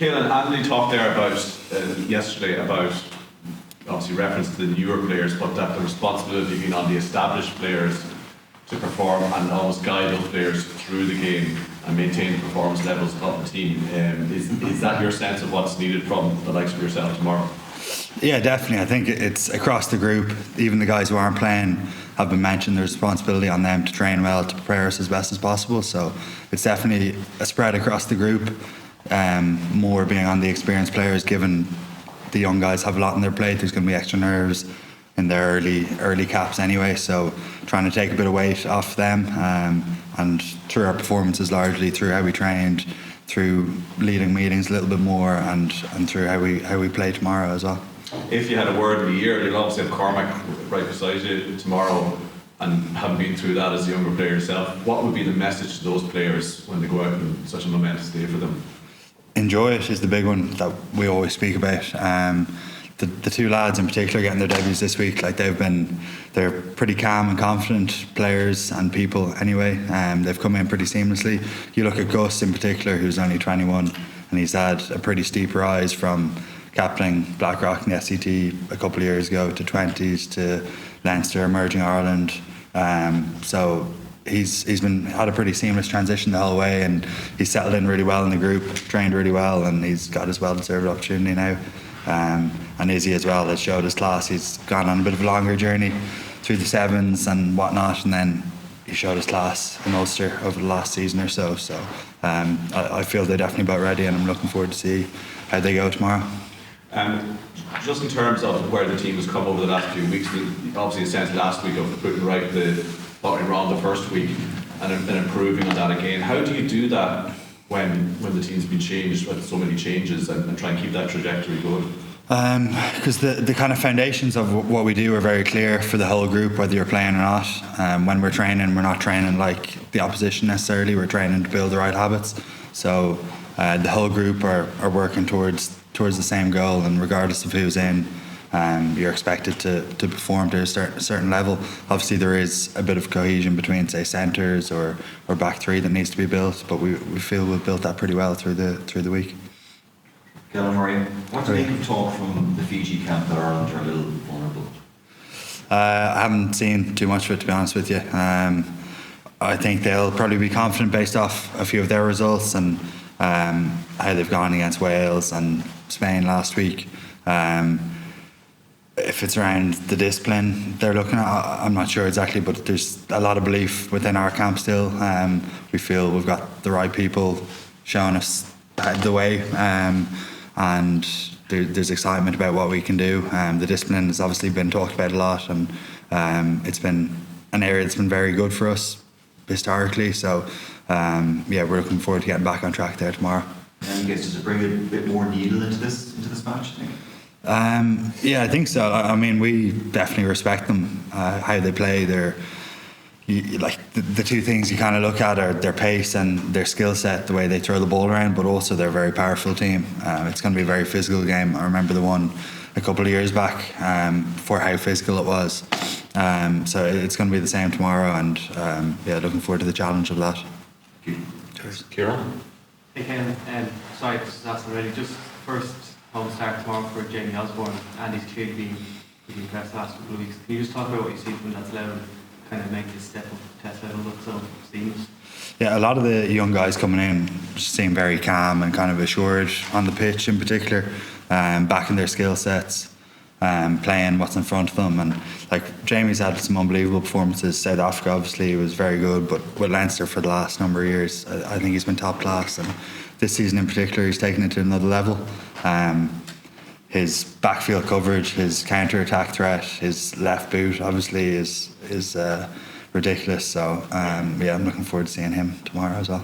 Caelan, Andy talked there about yesterday about obviously reference to the newer players, but that the responsibility being on the established players to perform and almost guide those players through the game and maintain the performance levels of the team. Is that your sense of what's needed from the likes of yourself tomorrow? Yeah, definitely. I think it's across the group. Even the guys who aren't playing have been mentioned. There's responsibility on them to train well, to prepare us as best as possible. So it's definitely a spread across the group. More being on the experienced players, given the young guys have a lot on their plate. There's going to be extra nerves in their early caps anyway. So trying to take a bit of weight off them, and through our performances largely, through how we trained, through leading meetings a little bit more, and through how we play tomorrow as well. If you had a word of the year, you'll obviously have Cormac right beside you tomorrow, and having been through that as a younger player yourself, what would be the message to those players when they go out in such a momentous day for them? Enjoy it is the big one that we always speak about. The two lads in particular getting their debuts this week, like they're pretty calm and confident players and people anyway. They've come in pretty seamlessly. You look at Gus in particular, who's only 21, and he's had a pretty steep rise from captaining Blackrock in the SCT a couple of years ago to 20s to Leinster, emerging Ireland. So he's had a pretty seamless transition the whole way, and he's settled in really well in the group, trained really well, and he's got his well-deserved opportunity now. And Izzy as well has showed his class. He's gone on a bit of a longer journey through the sevens and whatnot, and then he showed his class in Ulster over the last season or so. So I feel they're definitely about ready, and I'm looking forward to see how they go tomorrow. Just in terms of where the team has come over the last few weeks, obviously a sense last week of putting right what went wrong the first week and improving on that again. How do you do that when the team's been changed with so many changes and try and keep that trajectory going? Because the kind of foundations of what we do are very clear for the whole group, whether you're playing or not. When we're training, we're not training like the opposition necessarily. We're training to build the right habits. So the whole group are working towards the same goal, and regardless of who's in, you're expected to perform to a certain level. Obviously there is a bit of cohesion between, say, centres or back three that needs to be built, but we feel we've built that pretty well through the week. Caelan, what do you think of talk from the Fiji camp that Ireland are a little vulnerable? I haven't seen too much of it, to be honest with you. I think they'll probably be confident based off a few of their results and how they've gone against Wales and Spain last week. If it's around the discipline they're looking at, I'm not sure exactly, but there's a lot of belief within our camp still. We feel we've got the right people showing us the way, and there's excitement about what we can do. The discipline has obviously been talked about a lot, and it's been an area that's been very good for us historically. So we're looking forward to getting back on track there tomorrow. And I guess, does it bring a bit more needle into this match, I think? I think so. I mean, we definitely respect them, how they play. The two things you kind of look at are their pace and their skill set, the way they throw the ball around, but also they're a very powerful team. It's going to be a very physical game. I remember the one a couple of years back, for how physical it was. So it's going to be the same tomorrow, and looking forward to the challenge of that. Cheers. Kieran? Hey Ken, sorry this is asked already, just first home start tomorrow for Jamie Osborne, and he's clearly been pretty impressed the last couple of weeks. Can you just talk about what you see from that's allowed him kind of make this step up test level look so seamless? Yeah, a lot of the young guys coming in seem very calm and kind of assured on the pitch in particular, backing their skill sets, playing what's in front of them. And like Jamie's had some unbelievable performances. South Africa obviously was very good, but with Leinster for the last number of years, I think he's been top class, and this season in particular he's taken it to another level. His backfield coverage, his counter-attack threat, his left boot obviously is ridiculous. So I'm looking forward to seeing him tomorrow as well.